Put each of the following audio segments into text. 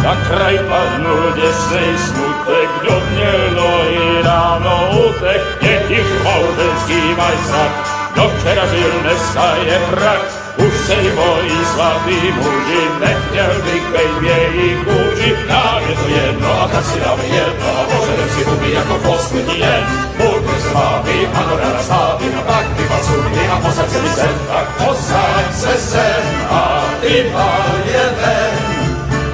Na kraj padnu děsnej smutek, kdo mělo i ráno utek, je jich małżeński majstrak, kdo včera žil, dneska je prach. Už se jí bojí svatý muži, nechtěl bych bejt v jejich kůži. Nám je to jedno a tak si dáme jedno a požadem si huby jako poslední den. Můj se máví a norada stávy na tak vyvalcuj a posaď se mi sem, tak posaď se sem a vyval je ven.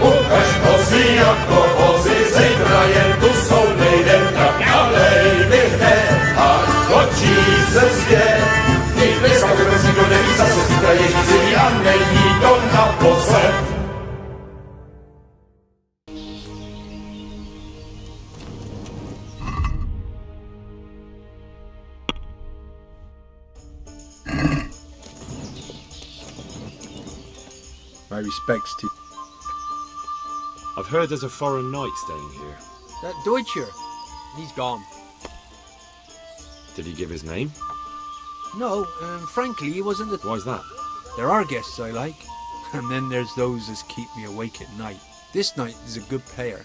Ukaž kozy jako vozy, zítra jen tu jsou nejdem, tak nalej mi hned a točí se zpět. Dneska si kdo neví, zase zítra je řízení a není to naposled. My respects to... I've heard there's a foreign knight staying here. That Deutscher, he's gone. Did he give his name? No, frankly, he wasn't the... Why's that? There are guests I like, and then there's those as keep me awake at night. This knight is a good payer,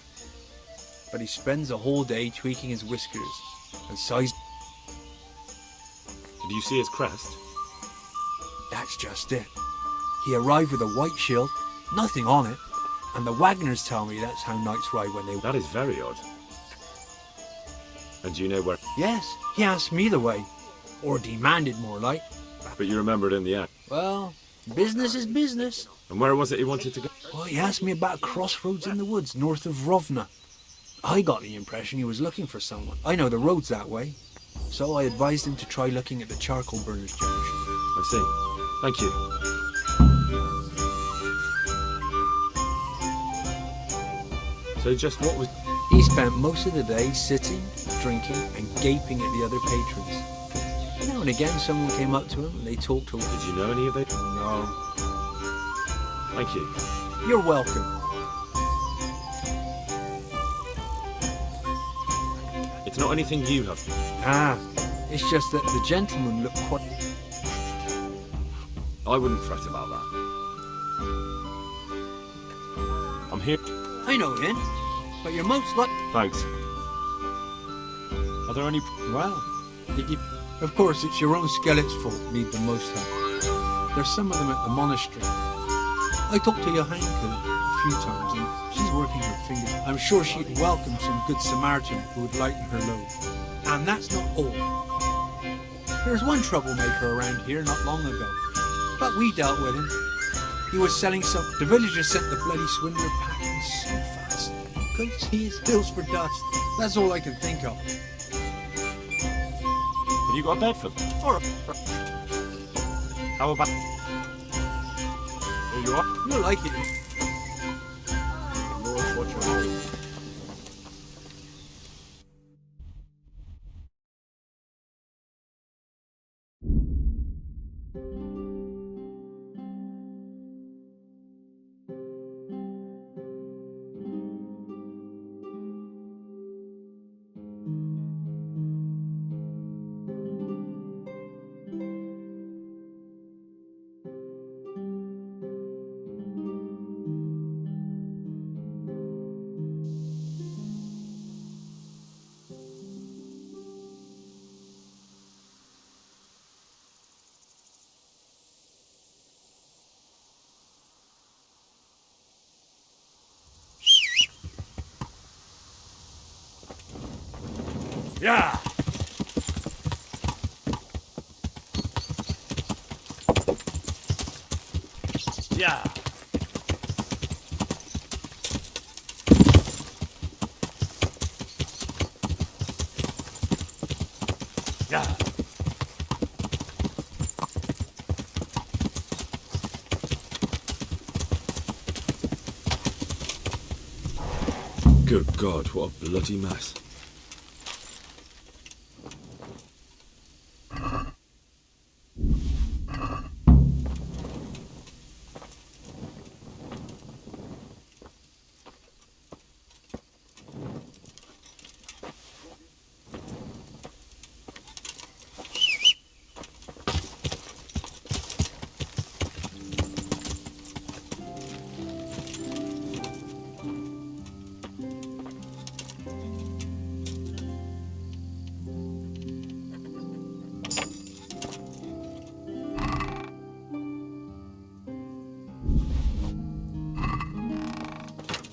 but he spends a whole day tweaking his whiskers and sighs. Did you see his crest? That's just it. He arrived with a white shield, nothing on it, and the Wagners tell me that's how knights ride when they... That is very odd. And do you know where... Yes, he asked me the way. Or demanded more like. But you remembered in the end. Well, business is business. And where was it he wanted to go? Well, he asked me about a crossroads in the woods north of Rovna. I got the impression he was looking for someone. I know the road's that way. So I advised him to try looking at the charcoal burners junction. I see. Thank you. So just what was... He spent most of the day sitting, drinking and gaping at the other patrons. Now and again someone came up to him and they talked to him. Did you know any of it? No. Thank you. You're welcome. It's not anything you have. Ah, it's just that the gentleman looked quite... I wouldn't fret about that. I'm here. I know him, but you're most like... Thanks. Are there any... Well, of course it's your own skelet's fault need the most help. There's some of them at the monastery. I talked to Johanka a few times and she's working her fingers. I'm sure she'd welcome some good Samaritan who would lighten her load. And that's not all. There was one troublemaker around here not long ago, but we dealt with him. He was selling some... The villagers sent the bloody swindler packing so fast. Couldn't see his hills for dust. That's all I can think of. Have you got a bed for them? Or a... How about... Here you are. You'll like it. Lord, watch your eyes. Yeah. Yeah. Yeah. Good God, what a bloody mess.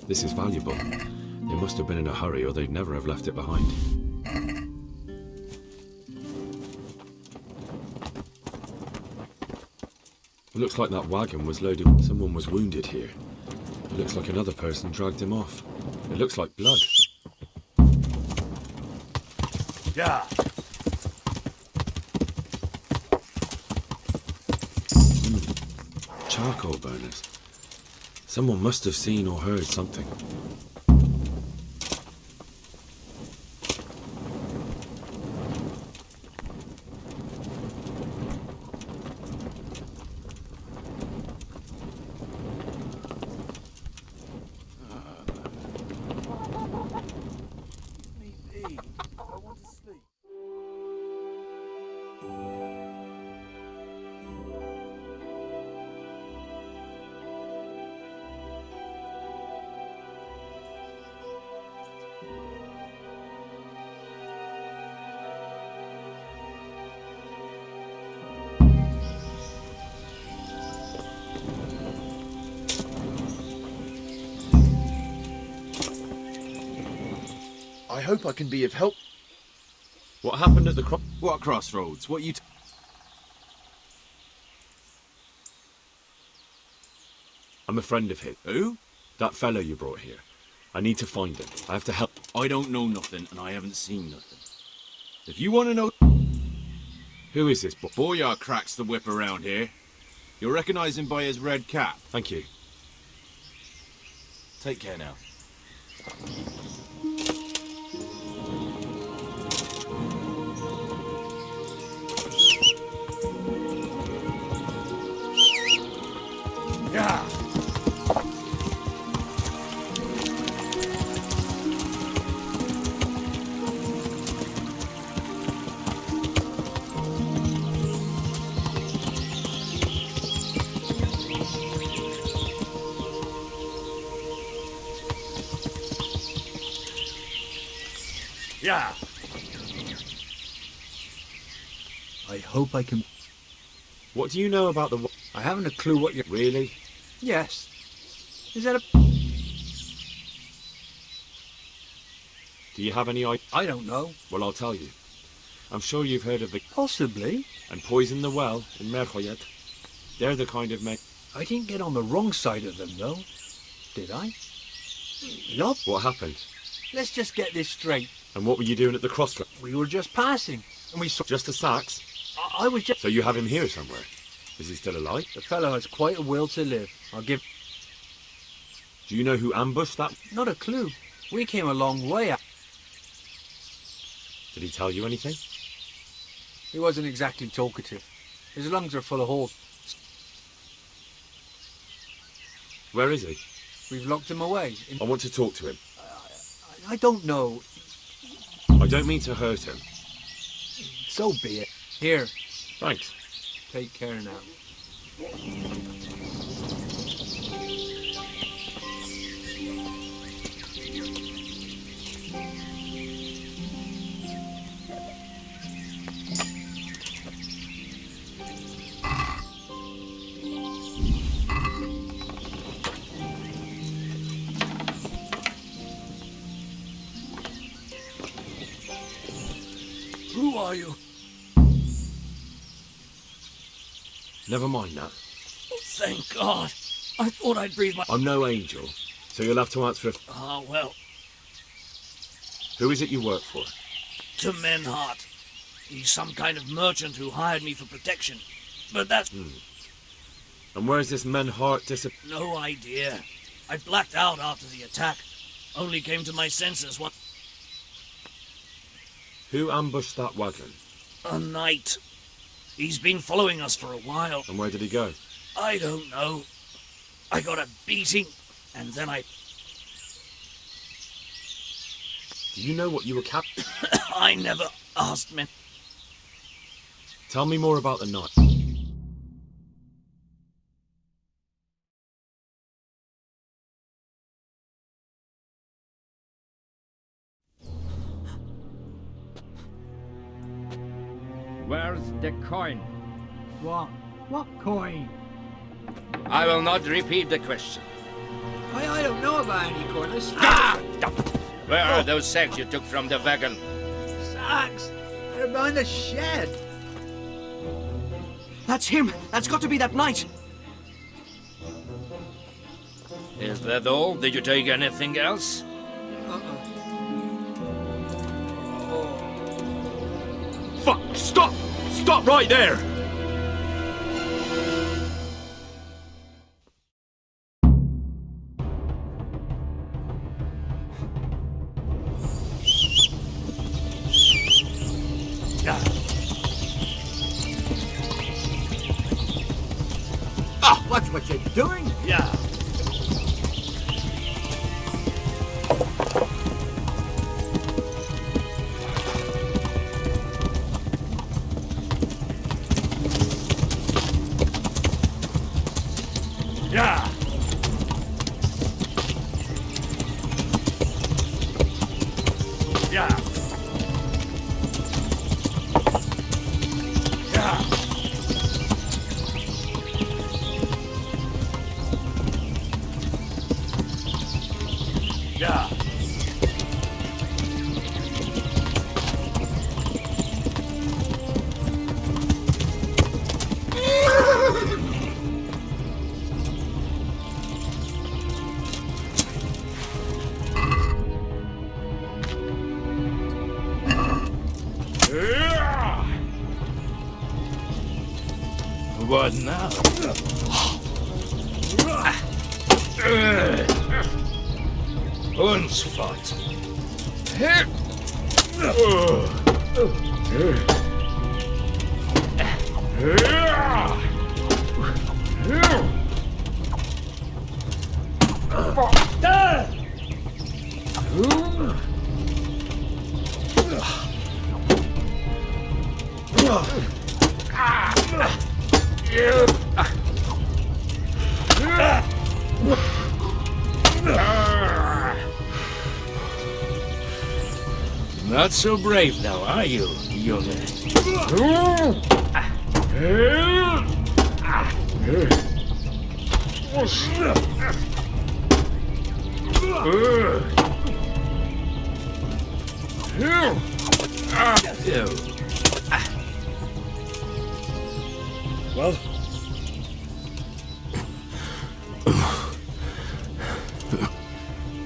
This is valuable. They must have been in a hurry or they'd never have left it behind. It looks like that wagon was loaded. Someone was wounded here. It looks like another person dragged him off. It looks like blood. Yeah. Charcoal burners. Someone must have seen or heard something. I hope I can be of help. What happened at the What crossroads? What you... I'm a friend of his. Who? That fellow you brought here. I need to find him. I have to help. I don't know nothing, and I haven't seen nothing. If you want to know... Who is this boy? Boyar cracks the whip around here. You'll recognize him by his red cap. Thank you. Take care now. Yeah. Yeah. I hope I can... What do you know about the... I haven't a clue what you're... Really? Yes. Is that a... Do you have any idea? I don't know. Well, I'll tell you. I'm sure you've heard of the... Possibly. And Poison the Well in Merchoyet. They're the kind of men... I didn't get on the wrong side of them, though. Did I? Yup. What happened? Let's just get this straight. And what were you doing at the crossroads? We were just passing, and we saw... Just a sax? I was just... So you have him here somewhere? Is he still alive? The fellow has quite a will to live. I'll give... Do you know who ambushed that? Not a clue. We came a long way out. Did he tell you anything? He wasn't exactly talkative. His lungs are full of holes. Where is he? We've locked him away. I want to talk to him. I don't know. I don't mean to hurt him. So be it. Here, Thanks. take care now. Who are you? Never mind that. Thank God. I thought I'd breathe my... I'm no angel, so you'll have to answer if... Ah, well, Who is it you work for? to Menhart. He's some kind of merchant who hired me for protection. But that's And where's this Menhart no idea. I blacked out after the attack. Only came to my senses what... Who ambushed that wagon? A knight. He's been following us for a while. And where did he go? I don't know. I got a beating, and then I... Do you know what you were I never asked men. Tell me more about the night. Where's the coin? What? What coin? I will not repeat the question. I don't know about any corners. Where are those sacks you took from the wagon? Sacks! They're behind the shed. That's him! That's got to be that knight! Is that all? Did you take anything else? Fuck! Stop! Stop right there! Watch what you're doing. Yeah. Yeah! Yeah! Yeah! Yeah! What now? Uns fort. Not so brave now, are you, young? Well?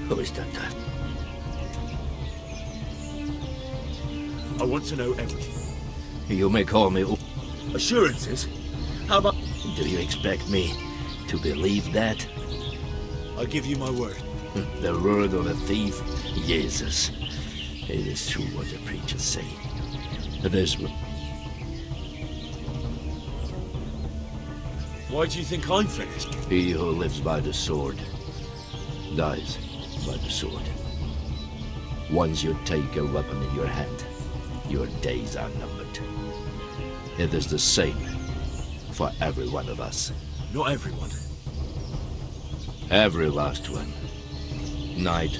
Who is that? I want to know everything. You may call me. Assurances? How about... Do you expect me to believe that? I give you my word. The word of a thief? Jesus. It is true what the preachers say. This will... Why do you think I'm finished? He who lives by the sword dies by the sword. Once you take a weapon in your hand, your days are numbered. It is the same for every one of us. Not everyone. Every last one. Knight,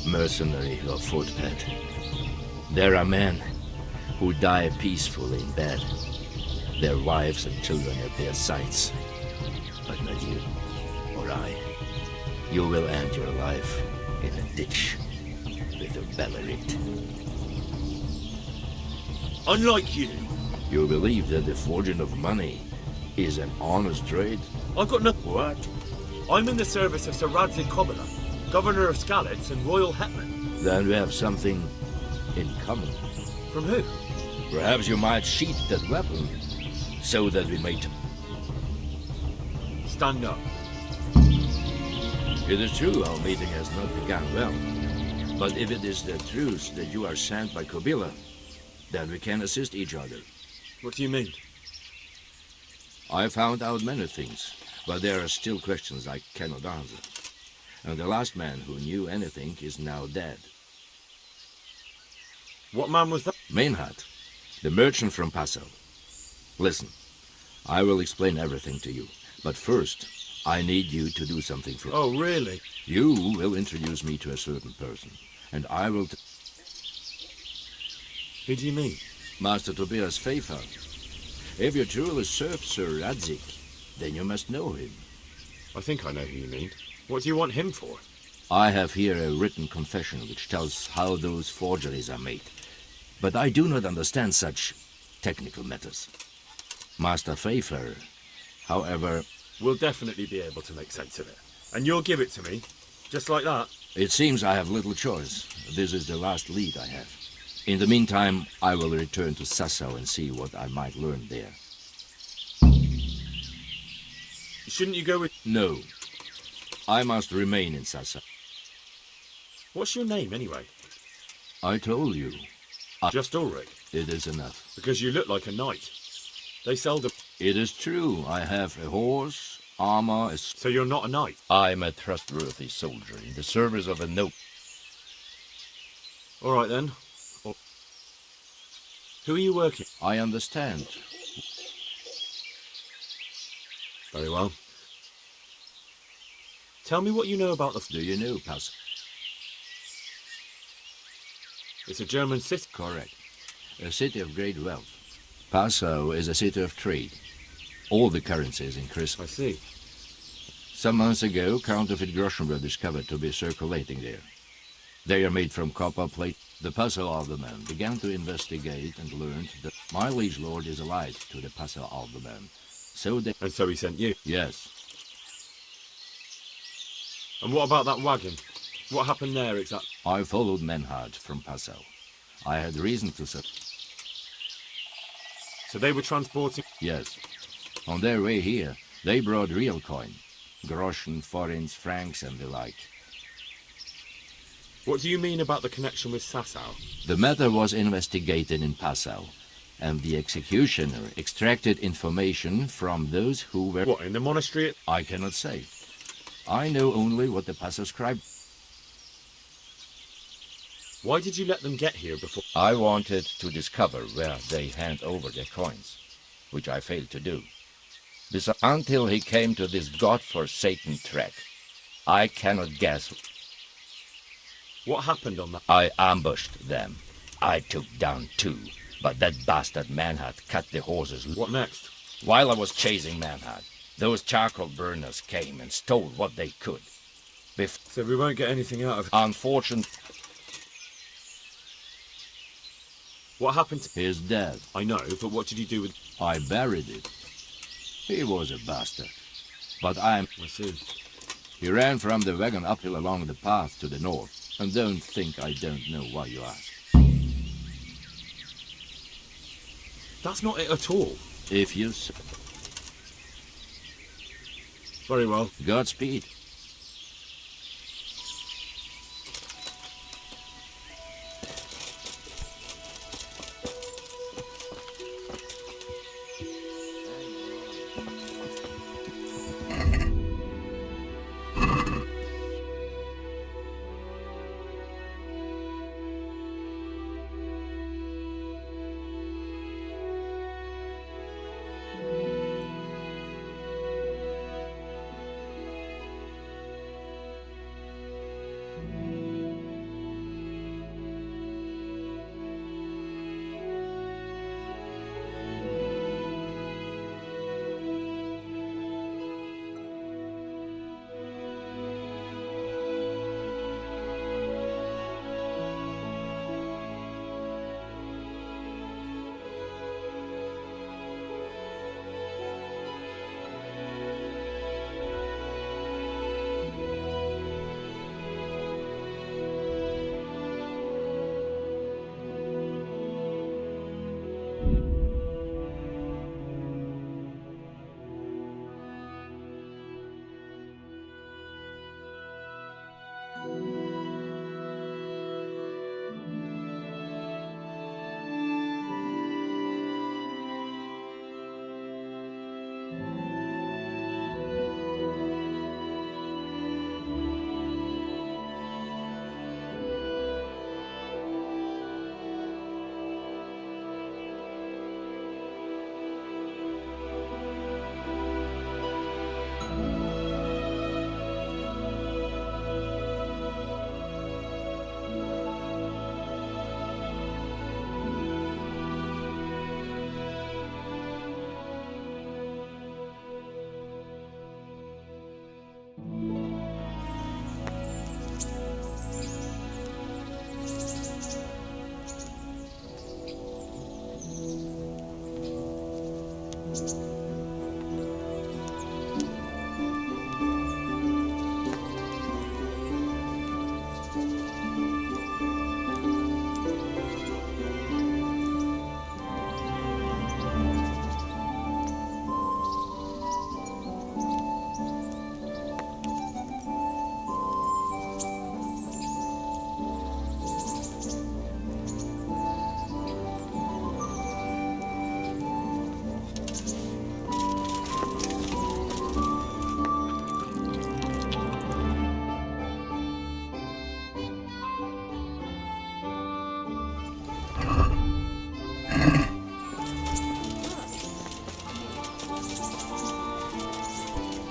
mercenary, or footpad. There are men who die peacefully in bed, their wives and children at their sides. But not you or I. You will end your life in a ditch with a belly ripped. Unlike you, You believe that the forging of money is an honest trade? I've got no... What? I'm in the service of zrádce Kobila, Governor of Skalitz and Royal Hetman. Then we have something in common. From who? Perhaps you might sheath that weapon so that we may... Stand up. It is true our meeting has not begun well. But if it is the truth that you are sent by Kobila, then we can assist each other. What do you mean? I found out many things, but there are still questions I cannot answer. And the last man who knew anything is now dead. What man was that? Mainhard, the merchant from Passau. Listen, I will explain everything to you. But first, I need you to do something for me. Oh, really? You will introduce me to a certain person, and I will... Who do you mean? Master Tobias Pfeiffer. If you truly serve Sir Radzik, then you must know him. I think I know who you mean. What do you want him for? I have here a written confession which tells how those forgeries are made. But I do not understand such technical matters. Master Pfeiffer, however... We'll definitely be able to make sense of it. And you'll give it to me, just like that. It seems I have little choice. This is the last lead I have. In the meantime, I will return to Sassau and see what I might learn there. Shouldn't you go with... No. I must remain in Sassau. What's your name, anyway? I told you. Just Ulrich? It is enough. Because you look like a knight. They seldom... It is true. I have a horse, armor... So you're not a knight? I'm a trustworthy soldier in the service of a noble. All right, then. Who are you working? I understand. Very well. Tell me what you know about the... Do you know Passau? It's a German city. Correct. A city of great wealth. Passau is a city of trade. All the currencies increase. I see. Some months ago, counterfeit groschen were discovered to be circulating there. They are made from copper plate. The Passau alderman began to investigate and learned that my liege lord is allied to the Passau alderman. And so he sent you? Yes. And what about that wagon? What happened there exactly? I followed Menhard from Passau. I had reason to say... So they were transporting... Yes. On their way here, they brought real coin. Groschen, forints, francs and the like. What do you mean about the connection with Sassau? The matter was investigated in Passau, and the executioner extracted information from those who were... What, in the monastery? I cannot say. I know only what the Passau scribe... Why did you let them get here before... I wanted to discover where they hand over their coins, which I failed to do. Until he came to this god-forsaken trek, I cannot guess. What happened on that? I ambushed them. I took down 2, but that bastard Manhart cut the horses loose. What next? While I was chasing Manhart, those charcoal burners came and stole what they could. So we won't get anything out of it. Unfortunately... What happened to... He's dead. I know, but what did you do with... I buried it. He was a bastard. But I see. He ran from the wagon uphill along the path to the north. And don't think I don't know why you ask. That's not it at all. If you... Very well. Godspeed.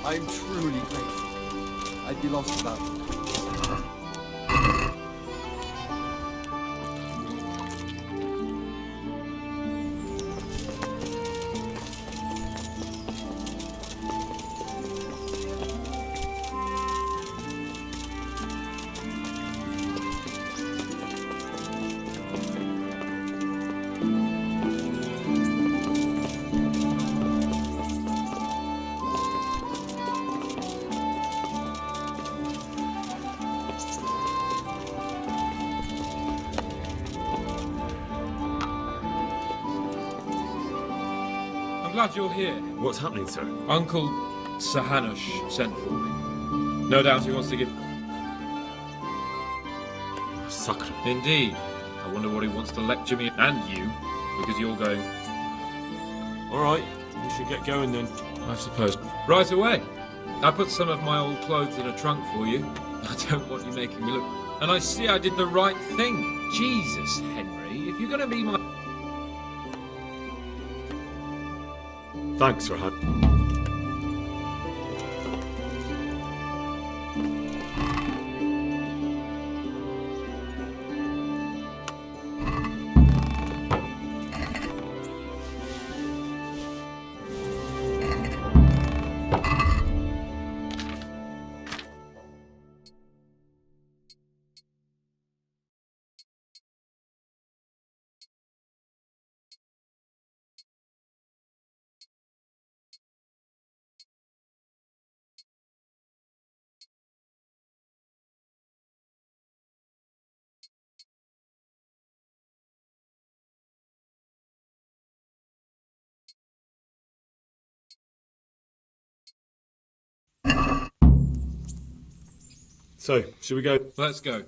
I'm truly grateful. I'd be lost without you. I'm glad you're here. What's happening, sir? Uncle Sahanush sent for me. No doubt he wants to give... Sacre. Indeed. I wonder what he wants to lecture me and you, because you're going... All right, we should get going then. I suppose. Right away. I put some of my old clothes in a trunk for you. I don't want you making me look... And I see I did the right thing. Jesus, Henry, if you're going to be my... Thanks, Rahat. So, should we go? Let's go.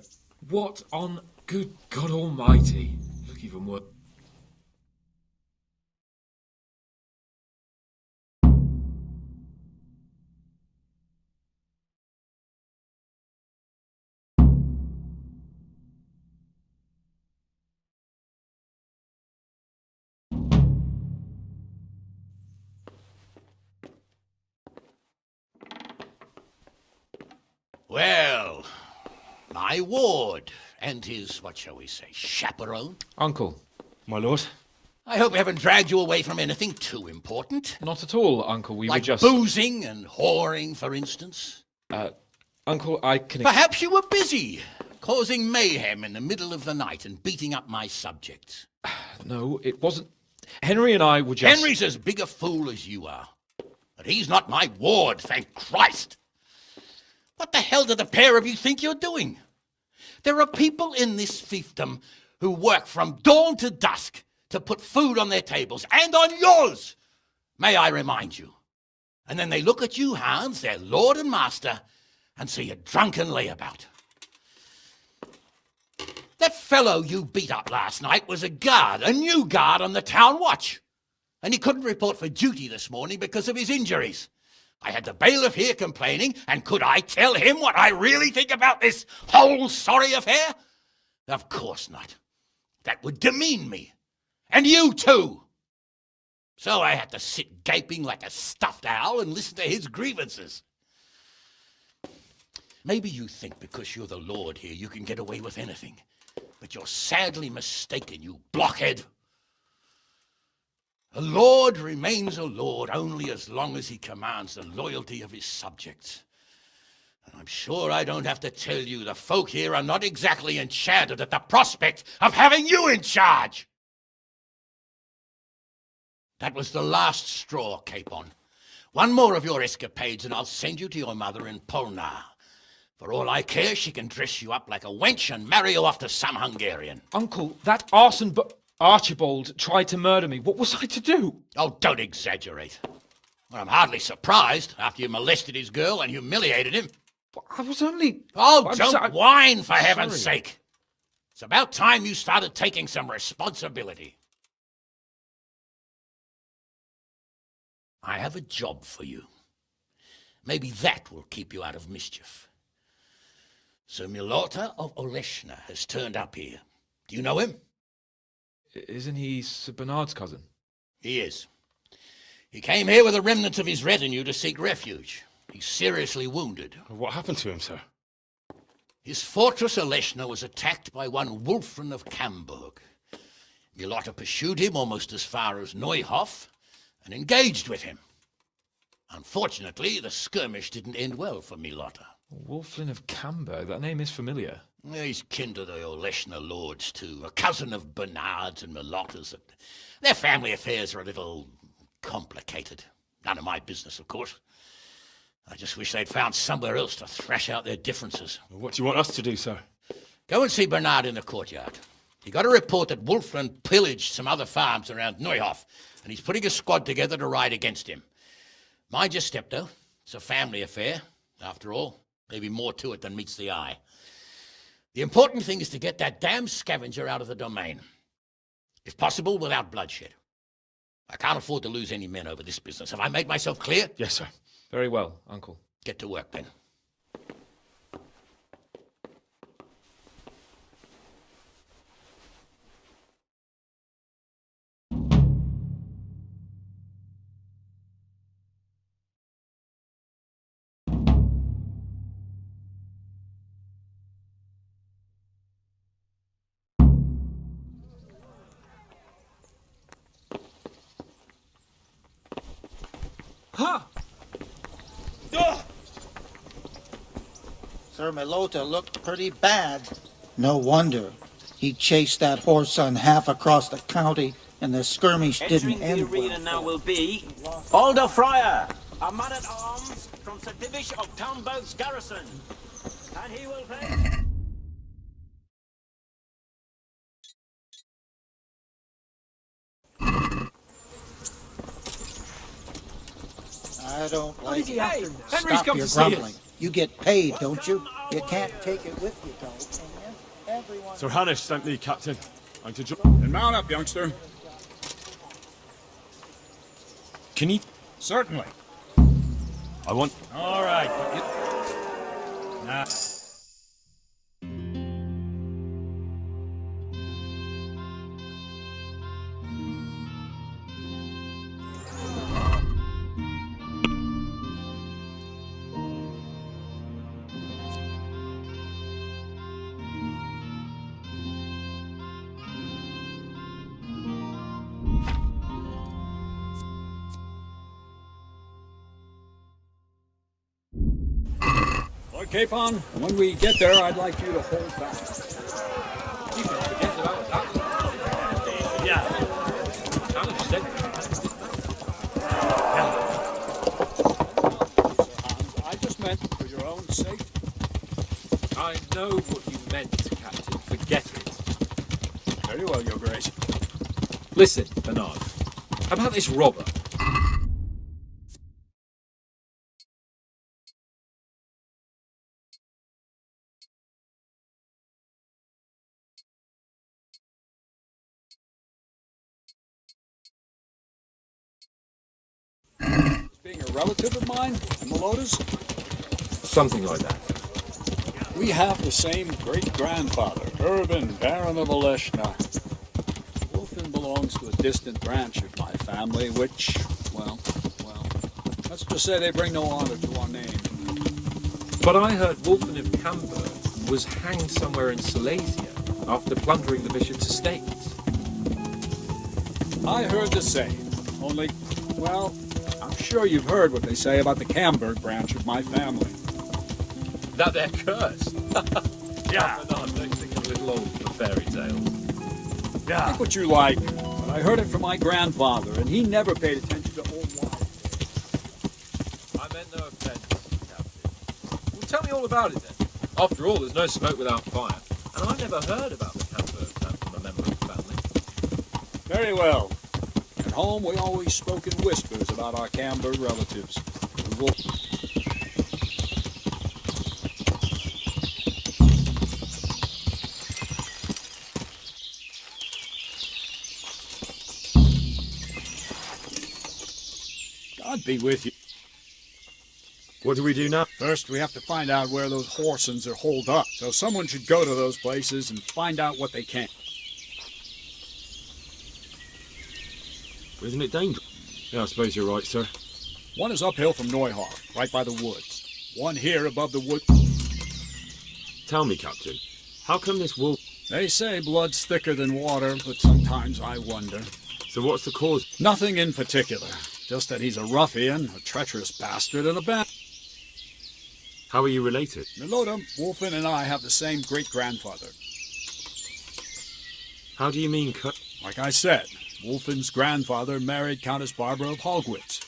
What on... Good God Almighty. Look even worse. Well, my ward and his, what shall we say, chaperone. Uncle. My lord? I hope we haven't dragged you away from anything too important. Not at all, Uncle. We like were just... boozing and whoring, for instance. Uncle, I can... Perhaps you were busy, causing mayhem in the middle of the night and beating up my subjects. No, it wasn't... Henry and I were just... Henry's as big a fool as you are. But he's not my ward, thank Christ. What the hell do the pair of you think you're doing? There are people in this fiefdom who work from dawn to dusk to put food on their tables, and on yours, may I remind you. And then they look at you, Hans, their lord and master, and see a drunken layabout. That fellow you beat up last night was a guard, a new guard on the town watch. And he couldn't report for duty this morning because of his injuries. I had the bailiff here complaining, and could I tell him what I really think about this whole sorry affair? Of course not. That would demean me. And you too. So I had to sit gaping like a stuffed owl and listen to his grievances. Maybe you think because you're the lord here you can get away with anything. But you're sadly mistaken, you blockhead. A lord remains a lord only as long as he commands the loyalty of his subjects. And I'm sure I don't have to tell you the folk here are not exactly enchanted at the prospect of having you in charge. That was the last straw, Capon. One more of your escapades and I'll send you to your mother in Polnar. For all I care, she can dress you up like a wench and marry you off to some Hungarian. Uncle, that arson Archibald tried to murder me. What was I to do? Oh, don't exaggerate. Well, I'm hardly surprised after you molested his girl and humiliated him. I was only... Oh, don't whine, for heaven's sorry. sake. It's about time you started taking some responsibility. I have a job for you. Maybe that will keep you out of mischief. Sir Milota of Oleshna has turned up here. Do you know him? Isn't he Sir Bernard's cousin? He is. He came here with the remnants of his retinue to seek refuge. He's seriously wounded. What happened to him, sir? His fortress Oleshna was attacked by one Wolflin of Camburg. Milotta pursued him almost as far as Neuhof and engaged with him. Unfortunately, the skirmish didn't end well for Milotta. Wolflin of Camburg, that name is familiar. He's kin to the Oleshna lords, too, a cousin of Bernard's and Milotta's. Their family affairs are a little complicated. None of my business, of course. I just wish they'd found somewhere else to thrash out their differences. What do you want us to do, sir? Go and see Bernard in the courtyard. He got a report that Wolflin pillaged some other farms around Neuhof, and he's putting a squad together to ride against him. Mind your step, though. It's a family affair, after all. Maybe more to it than meets the eye. The important thing is to get that damn scavenger out of the domain. If possible, without bloodshed. I can't afford to lose any men over this business. Have I made myself clear? Yes, sir. Very well, Uncle. Get to work, then. Sir Milotta looked pretty bad. No wonder. He chased that whoreson half across the county, and the skirmish didn't end Entering the arena well. now will be Alder Friar, a man-at-arms from Sir Divish of Townburg's garrison. And he will play... I don't like it. Henry's Stop come your to grumbling. see us. You get paid, don't you? You can't take it with you, though. Everyone... Sir Hanish sent me, Captain. I'm to Then mount up, youngster. Can you... Certainly. I want... All right. Now... Capon, when we get there, I'd like you to hold back. You can forget about that. Yeah. Challenge said. I just meant for your own safety. I know what you meant, Captain. Forget it. Very well, Your Grace. Listen, Bernard. About this robber. Being a relative of mine, the Milotas, Something like that. we have the same great-grandfather, Urban, Baron of Oleshna. Wolflin belongs to a distant branch of my family, which, well, let's just say they bring no honor to our name. But I heard Wolflin of Camburg was hanged somewhere in Silesia after plundering the bishop's estates. I heard the same, only, well, I'm sure you've heard what they say about the Camburg branch of my family. That they're cursed. Yeah. Bernard, don't think I'm a little old for fairy tales. Yeah. Think what you like, but I heard it from my grandfather, and he never paid attention to old wives. I meant no offence, Captain. Well, tell me all about it then. After all, there's no smoke without fire, and I never heard about the Camburg clan from a member of the family. Very well. At home, we always spoke in whispers about our Camburg relatives. The wolf. God be with you. What do we do now? First, we have to find out where those whoresons are holed up. So someone should go to those places and find out what they can. Isn't it dangerous? Yeah, I suppose you're right, sir. One is uphill from Neuhoff, right by the woods. One here above the wood. Tell me, Captain, how come this wolf... They say blood's thicker than water, but sometimes I wonder. So what's the cause? Nothing in particular. Just that he's a ruffian, a treacherous bastard, and a bad... How are you related? Milota, Wolflin and I have the same great-grandfather. How do you mean cut? Like I said, Wolflin's grandfather married Countess Barbara of Holgwitz.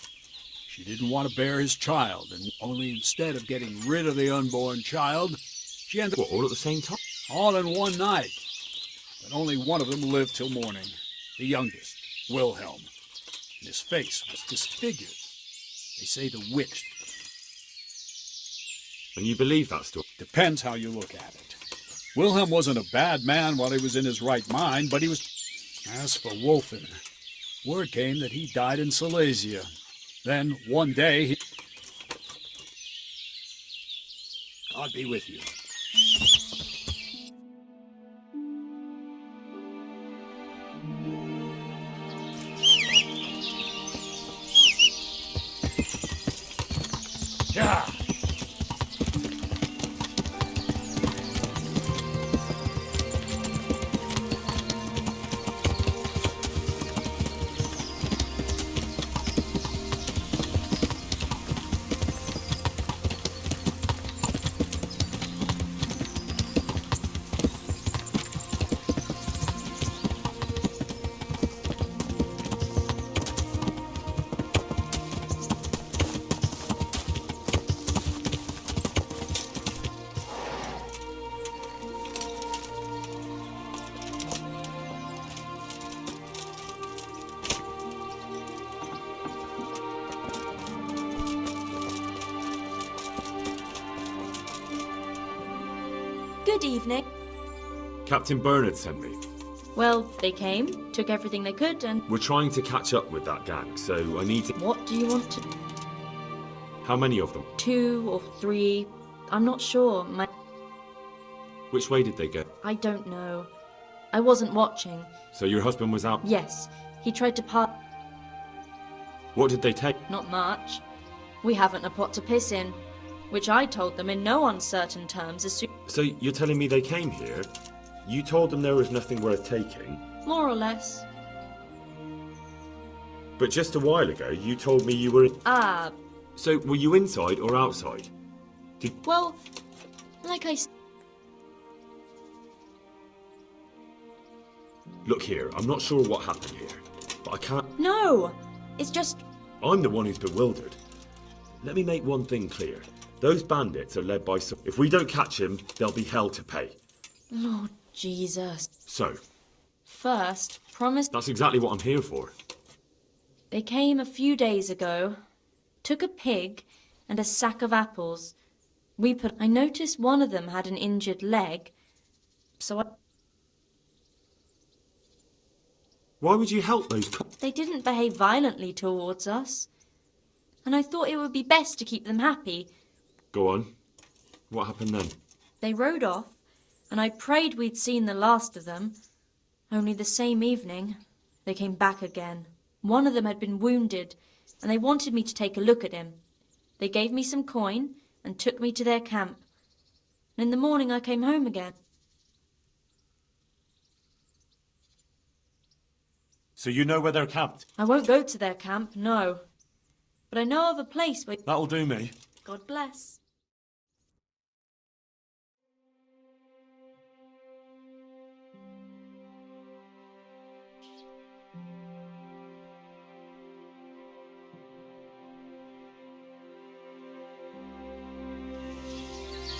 She didn't want to bear his child, and only instead of getting rid of the unborn child, she ended up... What, all at the same time? All in one night. But only one of them lived till morning. The youngest, Wilhelm. And his face was disfigured. They say the witch. And you believe that story? Depends how you look at it. Wilhelm wasn't a bad man while he was in his right mind, but he was... As for Wolflin, word came that he died in Silesia. Then, one day, he... God be with you. Yeah. Good evening. Captain Bernard sent me. Well, they came, took everything they could, and... We're trying to catch up with that gang, so I need to... What do you want to... How many of them? 2 or 3. I'm not sure. Which way did they go? I don't know. I wasn't watching. So your husband was out? Yes. He tried to part... What did they take? Not much. We haven't a pot to piss in. Which I told them in no uncertain terms as soon... So you're telling me they came here? You told them there was nothing worth taking? More or less. But just a while ago, you told me you were... So were you inside or outside? Well, like I... Look here, I'm not sure what happened here, but I can't... No! It's just... I'm the one who's bewildered. Let me make one thing clear. Those bandits are led by some... If we don't catch him, there'll be hell to pay. Lord Jesus. So? First, promise... That's exactly what I'm here for. They came a few days ago, took a pig and a sack of apples. I noticed one of them had an injured leg, so I... Why would you help those... They didn't behave violently towards us. And I thought it would be best to keep them happy. Go on. What happened then? They rode off, and I prayed we'd seen the last of them. Only the same evening, they came back again. One of them had been wounded, and they wanted me to take a look at him. They gave me some coin and took me to their camp. And in the morning I came home again. So you know where they're camped? I won't go to their camp, no. But I know of a place where... That'll do me. God bless.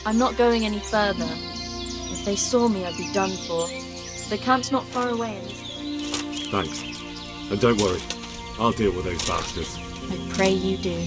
I'm not going any further. If they saw me, I'd be done for. The camp's not far away. Thanks. And don't worry, I'll deal with those bastards. I pray you do.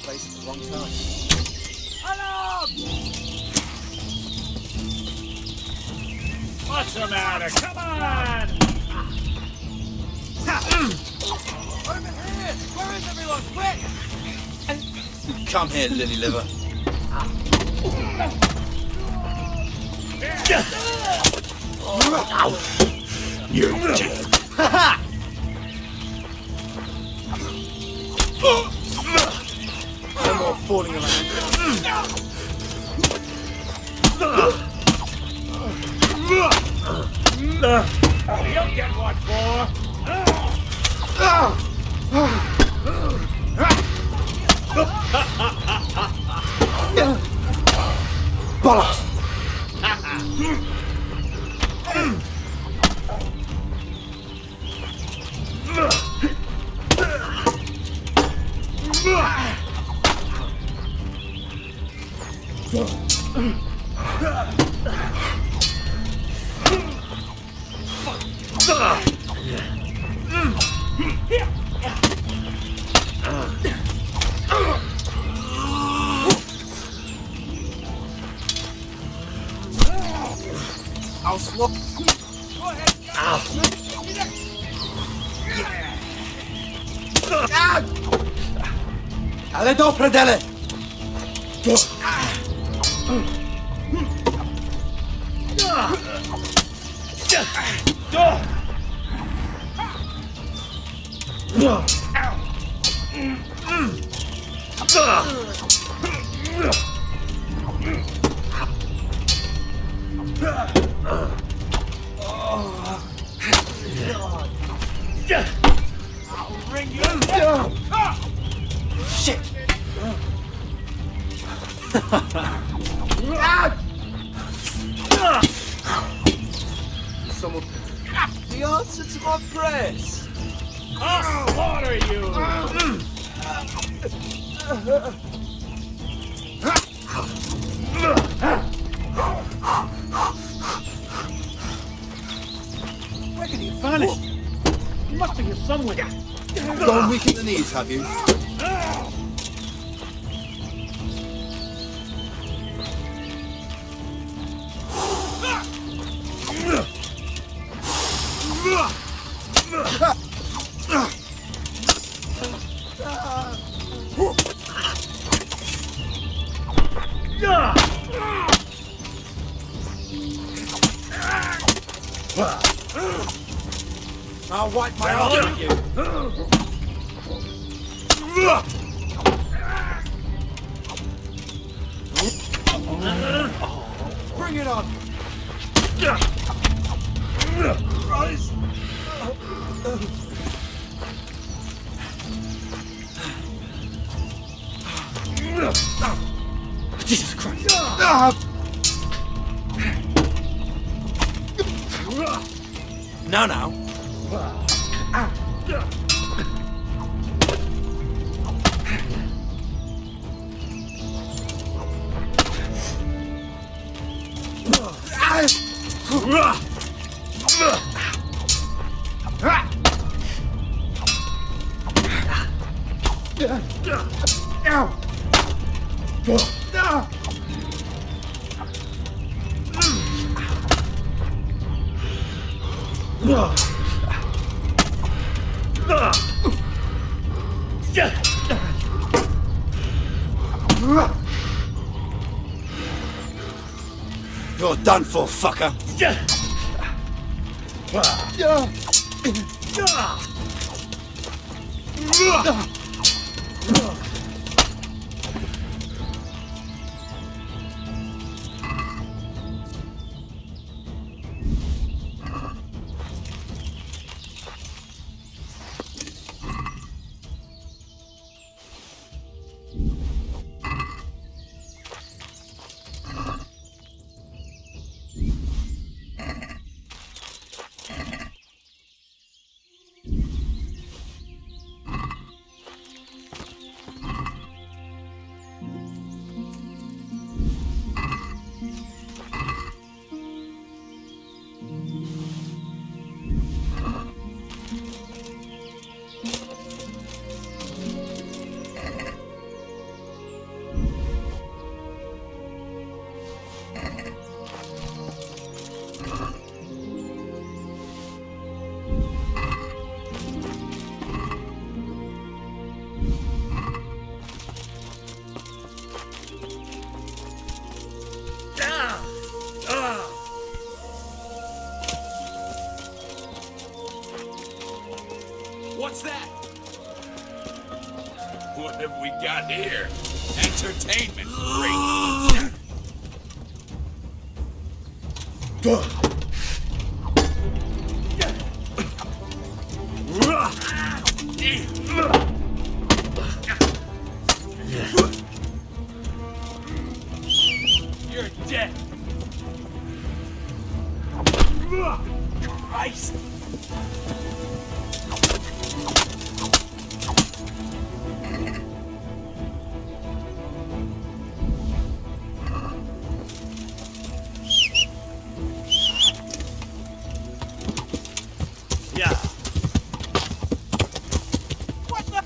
place at the wrong time. Alarm! What's the matter? Come on! Over here! Where is everyone? Quick! Come here, lily liver. You're dead. No more falling around. You'll get what for! Bollocks! I'll swap. Go ahead! Alle do, predele! I'll bring you up! Shit! Someone... The answer to my prayers! I'll slaughter you! Where can he have vanished? He must be here somewhere. Gone weak at the knees, have you? I'll wipe my arm at you. Bring it on! Rise! Jesus Christ! Now. You're done for, fucker. What's that? What have we got here? Entertainment. Great. You're dead. Christ. Yeah. What the?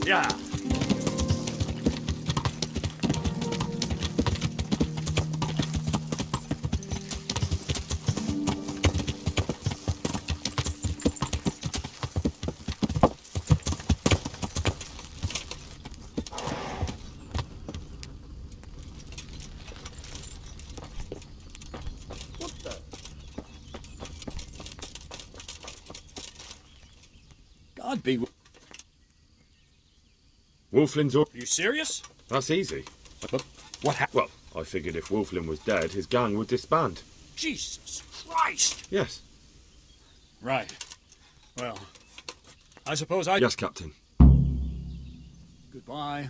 Yeah. God be... Wolflin's all... You serious? That's easy. But what happened? Well, I figured if Wolflin was dead, his gang would disband. Jesus Christ! Yes. Right. Well, I suppose I... Yes, Captain. Goodbye.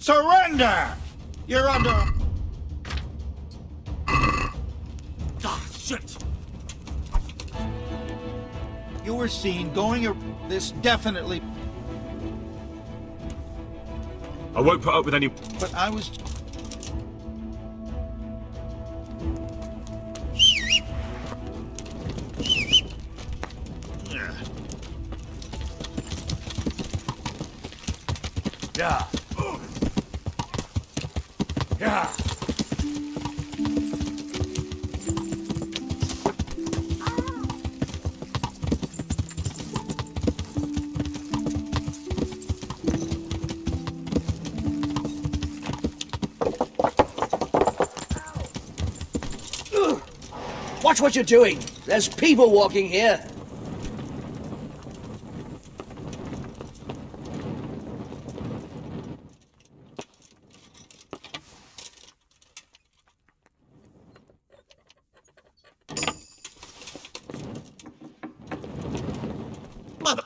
Surrender! You're under... Ah, shit. You were seen going... This definitely... I won't put up with any... But I was... Yeah. Yeah. Watch what you're doing. There's people walking here. Mother.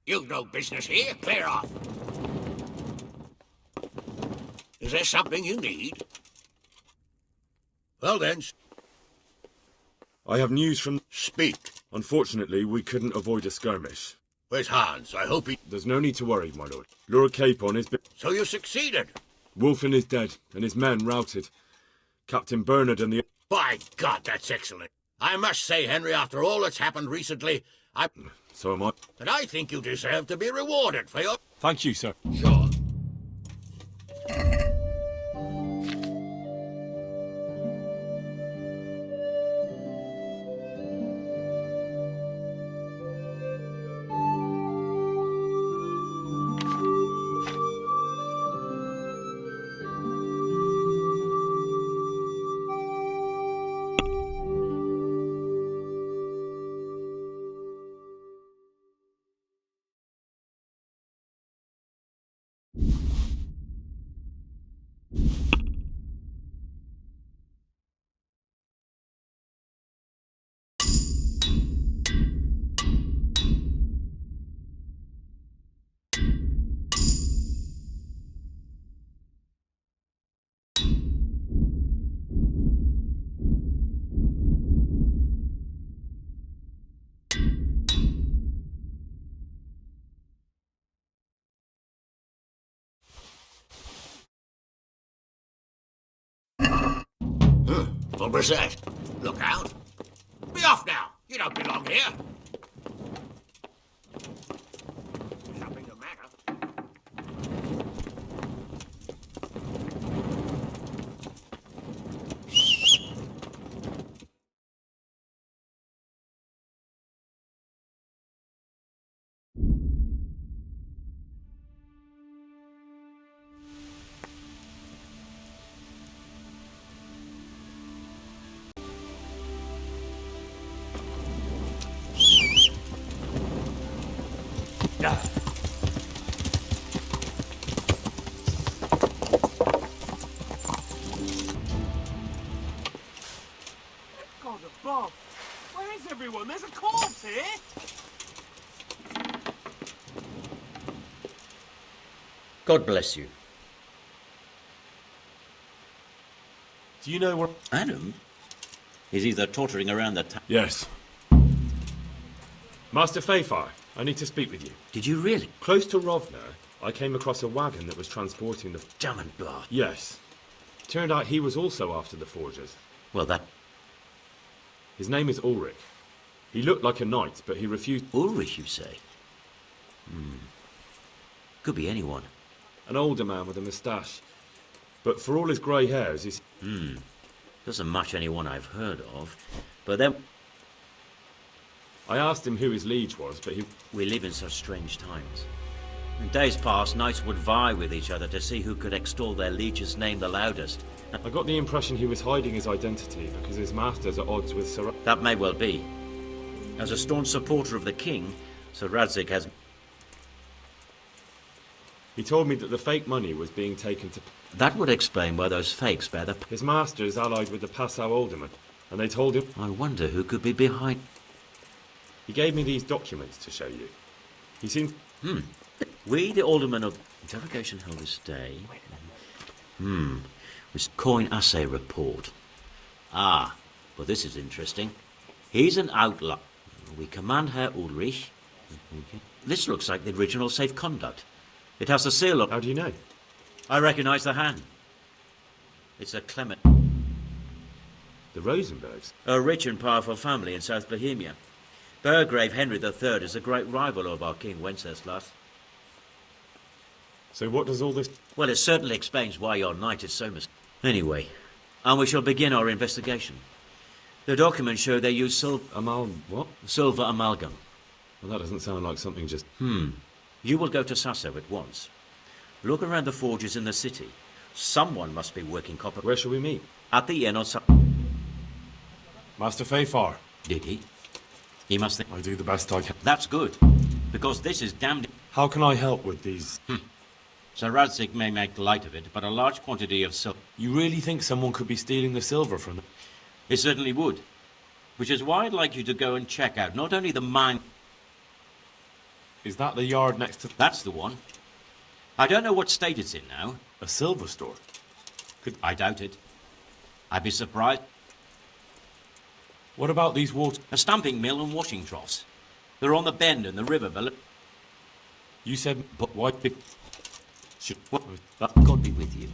You've no business here. Clear off. Is there something you need? Well then, I have news from... speak. Unfortunately, we couldn't avoid a skirmish. Where's Hans? I hope he... There's no need to worry, my lord. Lord Capon has been... So you succeeded? Wolflin is dead, and his men routed. Captain Bernard and the... By God, that's excellent. I must say, Henry, after all that's happened recently, So am I. But I think you deserve to be rewarded for your... Thank you, sir. Sure. What was that? Look out. Be off now. You don't belong here. Nothing the matter. God above. Where is everyone? There's a corpse here. God bless you. Do you know where... Adam? He's either tottering around the town... Yes. Master Fayfire, I need to speak with you. Did you really? Close to Rovna, I came across a wagon that was transporting the... German blood. Yes. Turned out he was also after the forgers. Well, that... His name is Ulrich. He looked like a knight, but he refused... Ulrich, you say? Could be anyone. An older man with a moustache. But for all his grey hairs, he's... Doesn't match anyone I've heard of. But then... I asked him who his liege was, but he... We live in such strange times. In days past, knights would vie with each other to see who could extol their liege's name the loudest. I got the impression he was hiding his identity because his master's at odds with Sir... That may well be. As a staunch supporter of the king, Sir Radzig has... He told me that the fake money was being taken to... That would explain why those fakes bear the... His master is allied with the Passau alderman, and they told him... I wonder who could be behind... He gave me these documents to show you. He seemed... We, the alderman of... Interrogation held this day. Was coin assay report. Ah, well this is interesting. He's an outlaw. We command Herr Ulrich. This looks like the original safe conduct. It has the seal of... How do you know? I recognize the hand. It's a Clement. The Rosenbergs? A rich and powerful family in South Bohemia. Burgrave Henry III is a great rival of our King Wenceslas. So what does all this... Well, it certainly explains why your knight is so Anyway, and we shall begin our investigation. The documents show they use silver... what? Silver amalgam. Well, that doesn't sound like something just... You will go to Sasso at once. Look around the forges in the city. Someone must be working copper... Where shall we meet? At the inn on Master Fayfar. Did he? He must think... I do the best I can. That's good, because this is damned... How can I help with these... Sir Radzig may make light of it, but a large quantity of silver... You really think someone could be stealing the silver from them? It certainly would. Which is why I'd like you to go and check out not only the mine... Is that the yard next to... That's the one. I don't know what state it's in now. A silver store? I doubt it. I'd be surprised. What about these water... A stamping mill and washing troughs. They're on the bend in the river below. You said... But why big... God be with you.